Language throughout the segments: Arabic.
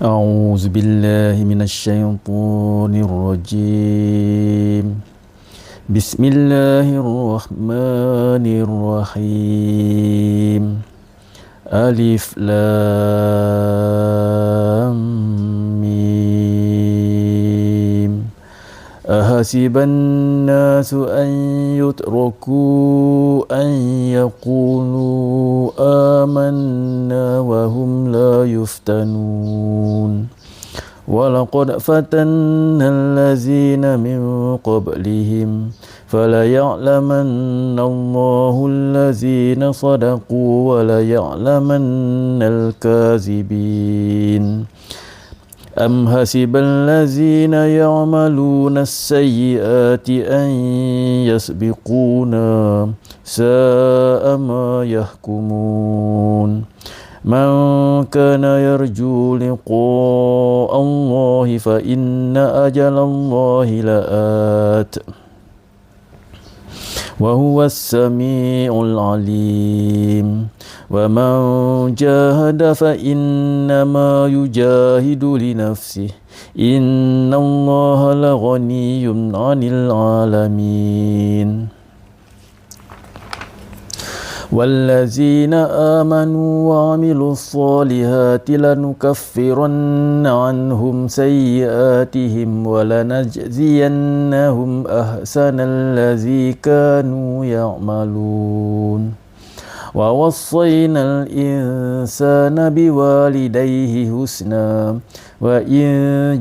أعوذ بالله من الشيطان الرجيم. بسم الله الرحمن الرحيم. ألف لام ميم. أحسب الناس أن يتركوا أن يقولوا آمنا وهم لا يفتنون. ولقد فتنا الذين من قبلهم فليعلمن الله الذين صدقوا وليعلمن الكاذبين. أم حسب الذين يعملون السيئات أن يسبقونا ساء ما يحكمون. من كان يرجو لقاء الله فإن أجل الله لآت وهو السميع العليم. ومن جاهد فإنما يجاهد لنفسه إن الله لغني عن العالمين. والذين آمنوا وعملوا الصالحات لنكفرن عنهم سيئاتهم ولنجزينهم أحسن الذي كانوا يعملون. ووصينا الإنسان بوالديه حسنا وإن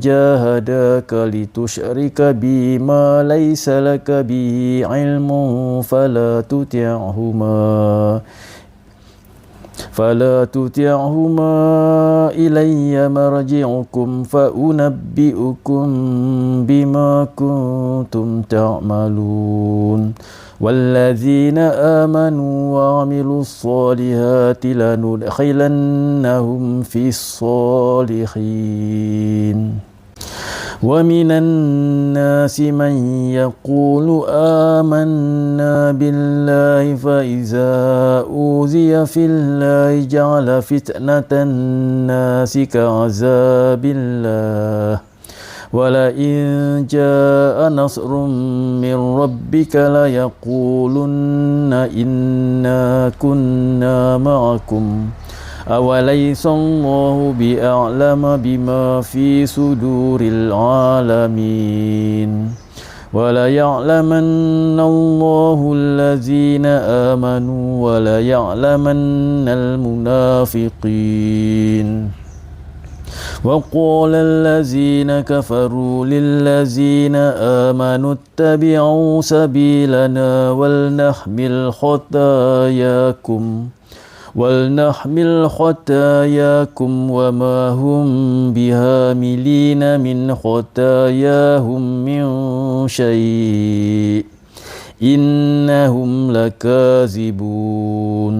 جاهداك لتشرك بي ما ليس لك به علم فلا تطعهما إلي مرجعكم فأنبئكم بما كنتم تعملون. والذين آمنوا وعملوا الصالحات لندخلنهم في الصالحين. ومن الناس من يقول آمنا بالله فإذا أوذي في الله جعل فتنة الناس كعذاب الله. ولئن جاء نصر من ربك ليقولن إنا كنا معكم أوليس الله بأعلم بما في صدور العالمين. وليعلمن الله الذين آمنوا وليعلمن المنافقين. وقال الذين كفروا للذين آمنوا اتبعوا سبيلنا ولنحمل خطاياكم وما هم بهاملين من خطاياهم من شيء إنهم لكاذبون.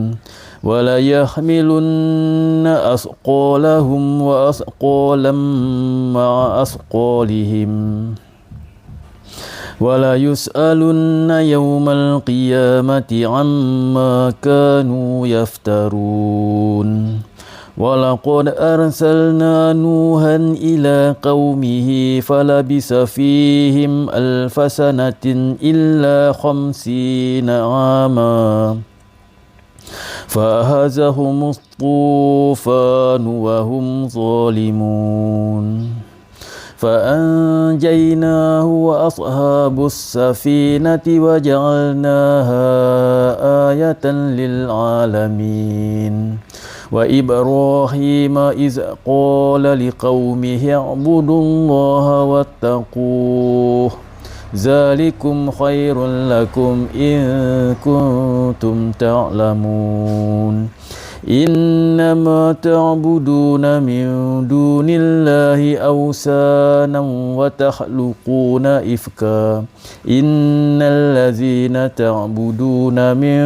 وليحملن أثقالهم وأثقالا مع أثقالهم وليسألن يوم القيامة عما كانوا يفترون. ولقد أرسلنا نوحا إلى قومه فلبث فيهم 1000 سنة إلا 50 عاما فأخذهم الطوفان وهم ظالمون. فأنجيناه وأصحاب السفينة وجعلناها آية للعالمين. وإبراهيم إذ قال لقومه اعبدوا الله واتقوه ذلكم خير لكم إن كنتم تعلمون. إنما تعبدون من دون الله أوثانا وتخلقون إفكا إن الذين تعبدون من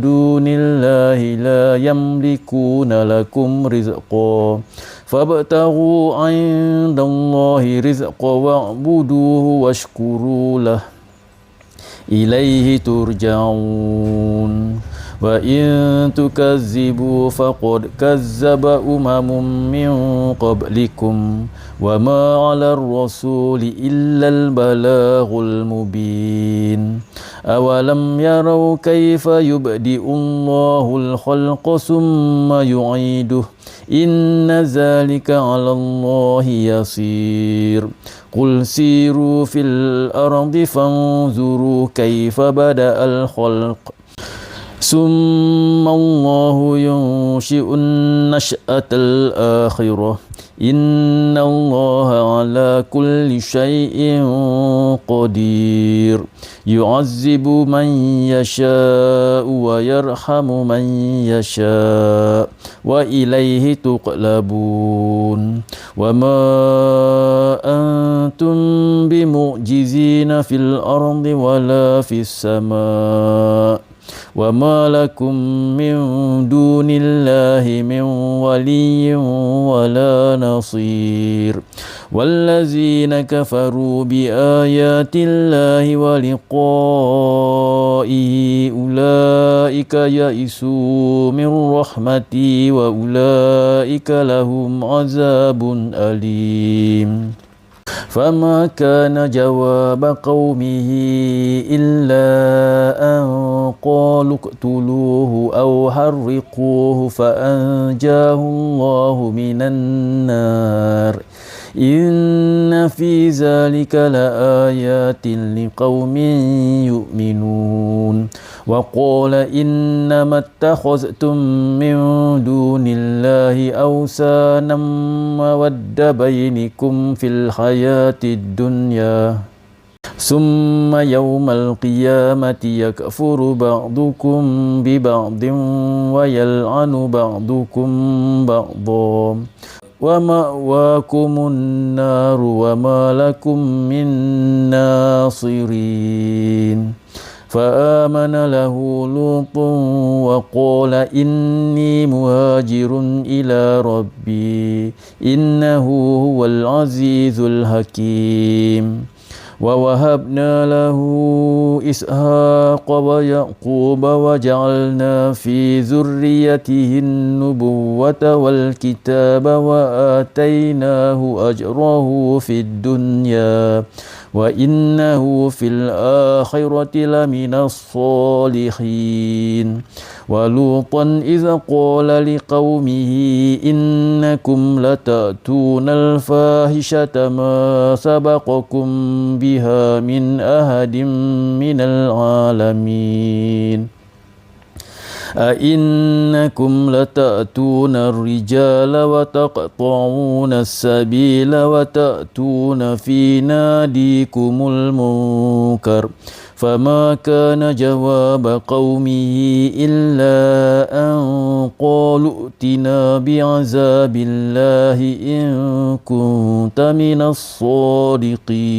دون الله لا يملكون لكم رزقا فابتغوا عند الله رزقا واعبدوه واشكروا له إليه ترجعون. وإن تكذبوا فقد كذب من قبلكم وما على الرسول إلا البلاغ المبين أولم يروا كيف يبدئ الله الخلق ثم يعيده إن ذلك على الله يسير قل سيروا في الأرض فانظروا كيف بدأ الخلق ثم الله ينشئ النشأة الآخرة إن الله على كل شيء قدير يعذب من يشاء ويرحم من يشاء وإليه تقلبون وما أنتم بمعجزين في الأرض ولا في السماء وما لكم من دون الله من ولي ولا نصير والذين كفروا بآيات الله ولقائه أولئك يئسوا من رحمتي وأولئك لهم عذاب أليم فما كان جواب قومه إلا أن قالوا اقتلوه أو حرقوه فأنجاه الله من النار إن في ذلك لآيات لقوم يؤمنون وقال إنما اتخذتم من دون الله أوثانا مودة بينكم في الحياة الدنيا ثم يوم القيامة يكفر بعضكم ببعض ويلعن بعضكم بعضا ومأواكم النار وما لكم من ناصرين فآمن له لوط وقال إني مهاجر إلى ربي إنه هو العزيز الحكيم ووهبنا له إسحاق ويعقوب وجعلنا في ذريته النبوة والكتاب وآتيناه أجره في الدنيا وإنه في الآخرة لمن الصالحين ولوطا إذ قال لقومه إنكم لتأتون الفاحشة ما سبقكم بها من أحد من العالمين أئنكم لتأتون الرجال وتقطعون السبيل وتأتون في ناديكم المنكر فما كان جواب قومه إلا أن قالوا ائتنا بعذاب الله إن كنت من الصادقين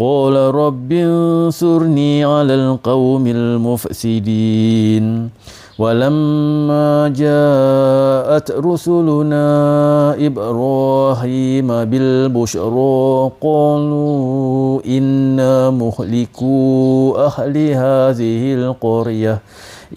قال رب انصرني على القوم المفسدين ولما جاءت رسلنا إبراهيم بالبشرى قالوا إنا مهلكو أهل هذه القرية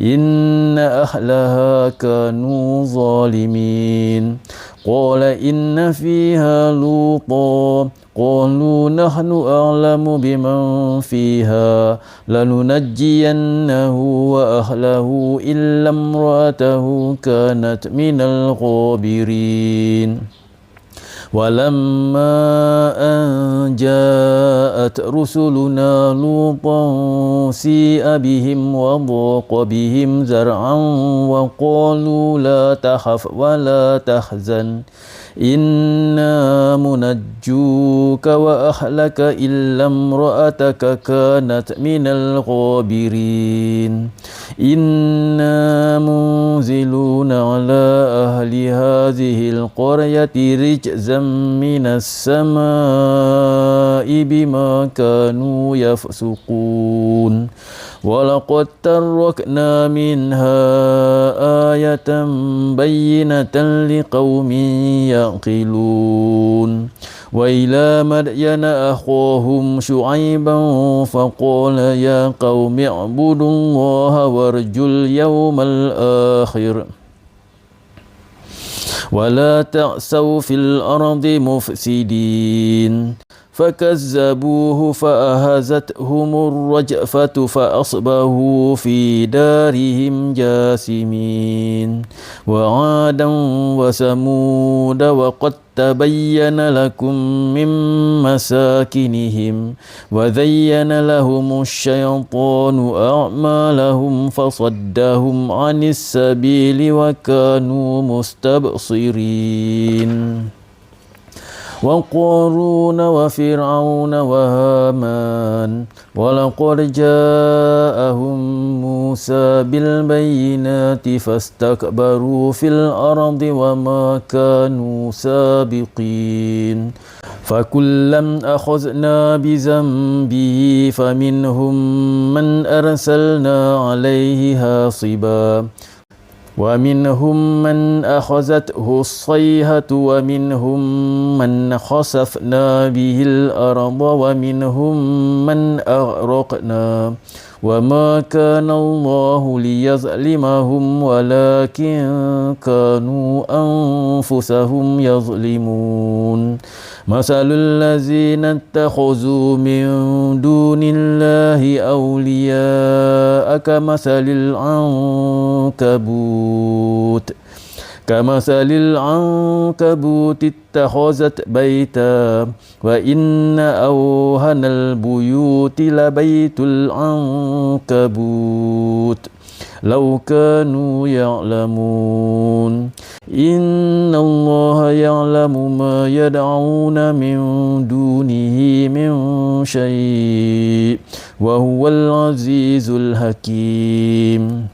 إن أهلها كانوا ظالمين قال إن فيها لوطا قالوا نحن أعلم بمن فيها لننجينه وأهله إلا امرأته كانت من الغابرين ولما أن جاءت رسلنا لوطا سيء بهم وضاق بهم ذرعا وقالوا لا تخف ولا تحزن إنا منجوك وأهلك إلا امرأتك كانت من الغابرين إنا منزلون على أهل هذه القرية رجزا من السماء بما كانوا يفسقون ولقد تركنا منها آية بينة لقوم يعقلون وإلى مدين أخاهم شعيبا فقال يا قوم اعبدوا الله وارجوا اليوم الآخر ولا تعثوا في الأرض مفسدين فكذبوه فأخذتهم الرجفة فأصبحوا في دارهم جاثمين وعادا وثمود وقد تبين لكم من مساكنهم وزين لهم الشيطان أعمالهم فصدهم عن السبيل وكانوا مستبصرين وقارون وفرعون وهامان ولقد جاءهم موسى بالبينات فاستكبروا في الأرض وما كانوا سابقين فكلا أخذنا بذنبه فمنهم من أرسلنا عليه حاصبا ومنهم من أخذته الصيحة ومنهم من خسفنا به الأرض ومنهم من أغرقنا وما كان الله ليظلمهم ولكن كانوا أنفسهم يظلمون مثل الذين اتخذوا من دون الله أولياء كمثل العنكبوت اتخذت بيتا وإن أوهن البيوت لبيت العنكبوت لو كانوا يعلمون إن الله يعلم ما يدعون من دونه من شيء وهو العزيز الحكيم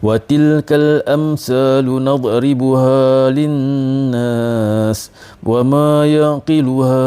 وتلك الأمثال نضربها للناس وما يعقلها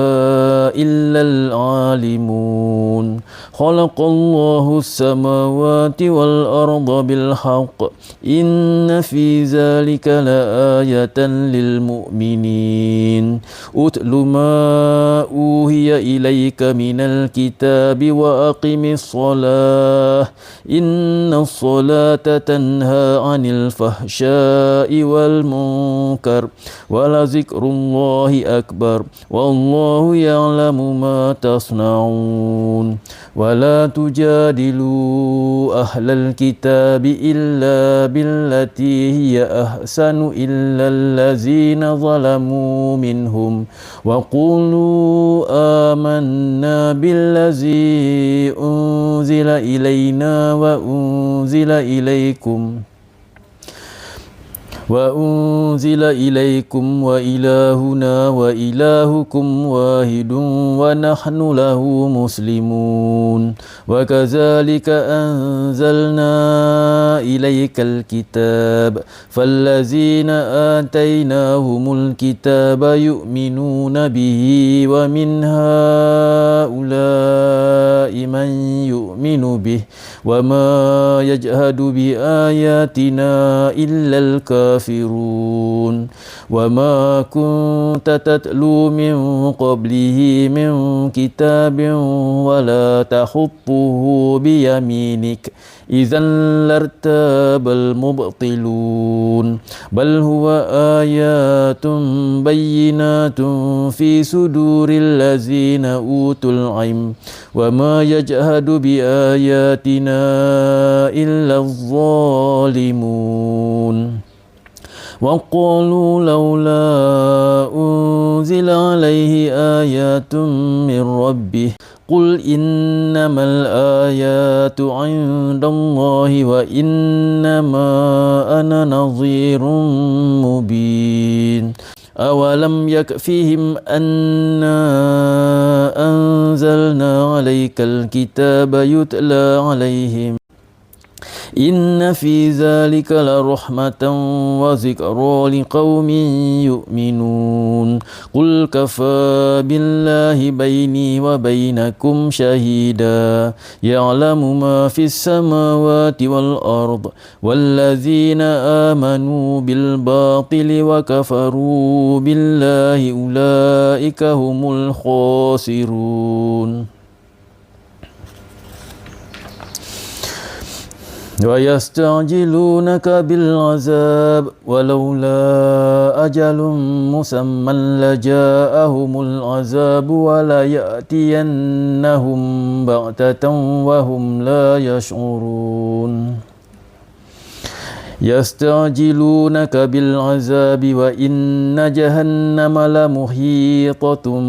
إلا العالمون خلق الله السماوات والأرض بالحق إن في ذلك لآية للمؤمنين أتل ما أوهي إليك من الكتاب وأقم الصلاة إن الصلاة تنهى عن الفحشاء والمنكر ولذكر الله أكبر والله يعلم ما تصنعون ولا تجادلوا أهل الكتاب إلا بالتي هي أحسن إلا الذين ظلموا منهم وقولوا آمنا بالذي أنزل إلينا وأنزل إليكم وإلهنا وإلهكم واحد ونحن له مسلمون وكذلك أنزلنا إليك الكتاب فالذين آتيناهم الكتاب يؤمنون به ومن هؤلاء من يؤمن به وما يجهد بآياتنا إلا الكافرون وما كنت تتلو من قبله من كتاب ولا تخطه بيمينك إذا لارتاب المبطلون بل هو آيات بينات في صدور الذين أوتوا العلم وما يجهد بآياتنا إلا الظالمون وقالوا لولا أنزل عليه آيات من ربه قل إنما الآيات عند الله وإنما أنا نظير مبين أولم يكفهم أنا أنزلنا عليك الكتاب يتلى عليهم إن في ذلك لرحمة وذكرى لقوم يؤمنون قل كفى بالله بيني وبينكم شهيدا يعلم ما في السماوات والأرض والذين آمنوا بالباطل وكفروا بالله أولئك هم الخاسرون ويستعجلونك بالعذاب ولولا أجل مسمى لجاءهم العذاب وليأتينهم بغتة وهم لا يشعرون يستعجلونك بالعذاب وإن جهنم لمحيطة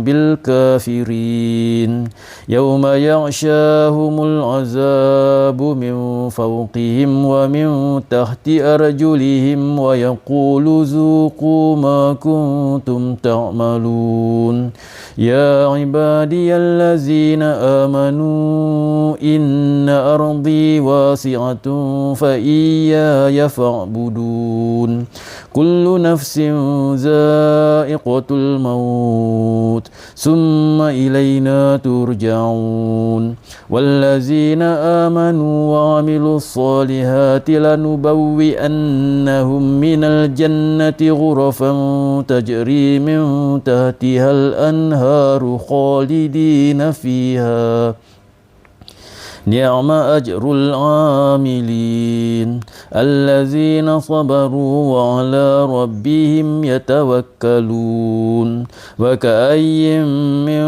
بالكافرين يوم يغشاهم العذاب من فوقهم ومن تحت أرجلهم ويقول ذوقوا ما كنتم تعملون يا عبادي الذين آمنوا إن أرضي واسعة فإياي فاعبدون كل نفس ذائقة الموت ثم إلينا ترجعون والذين آمنوا وعملوا الصالحات لنبوئنهم من الجنة غرفا تجري من تحتها الأنهار خالدين فيها نعم أجر العاملين الذين صبروا وعلى ربهم يتوكلون وكأي من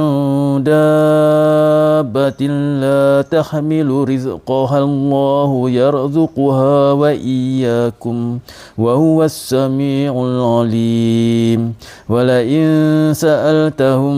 دابة لا تحمل رزقها الله يرزقها وإياكم وهو السميع العليم ولئن سألتهم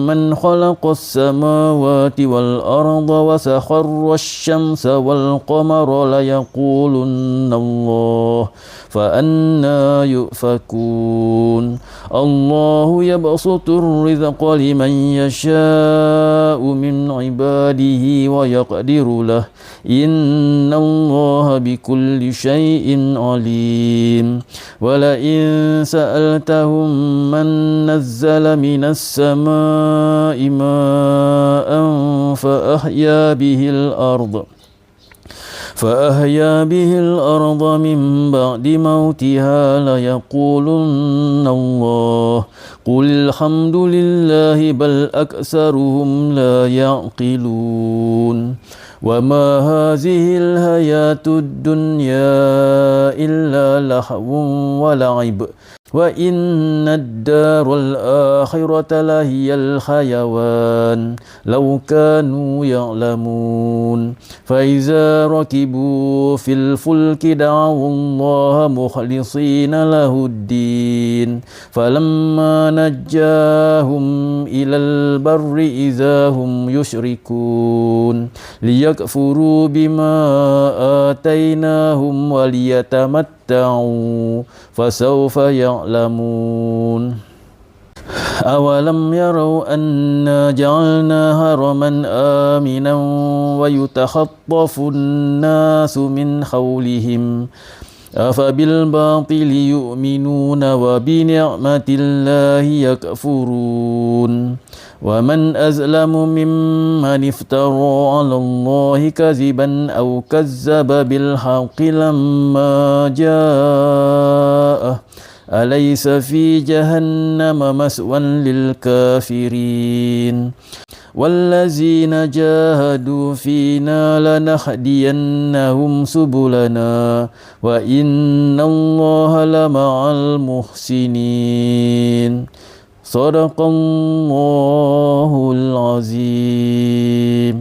من خلق السماوات والأرض وسخر الشمس والقمر ليقولن الله فأنى يؤفكون الله يبسط الرزق لمن يشاء من عباده ويقدر له إن الله بكل شيء عليم ولئن سألتهم من نزل من السماء ماء فأحيا به الأرض من بعد موتها ليقولن الله قل الحمد لله بل أكثرهم لا يعقلون وما هذه الحياة الدنيا إلا لهو ولعب وإن الدار الآخرة لهي الحيوان لو كانوا يعلمون فإذا ركبوا في الفلك دعوا الله مخلصين له الدين فلما نجاهم إلى البر إذا هم يشركون ليكفروا بما آتيناهم وليتمتعوا فسوف يعلمون أولم يروا أنا جعلنا هرما آمنا ويتخطف الناس من حولهم أفبالباطل يؤمنون وبنعمة الله يكفرون ومن أظلم ممن افترى على الله كذبا أو كذب بالحق لما جاءه أليس في جهنم مثوى للكافرين والذين جاهدوا فينا لنهدينهم سبلنا وإن الله لمع المحسنين صدق الله العظيم.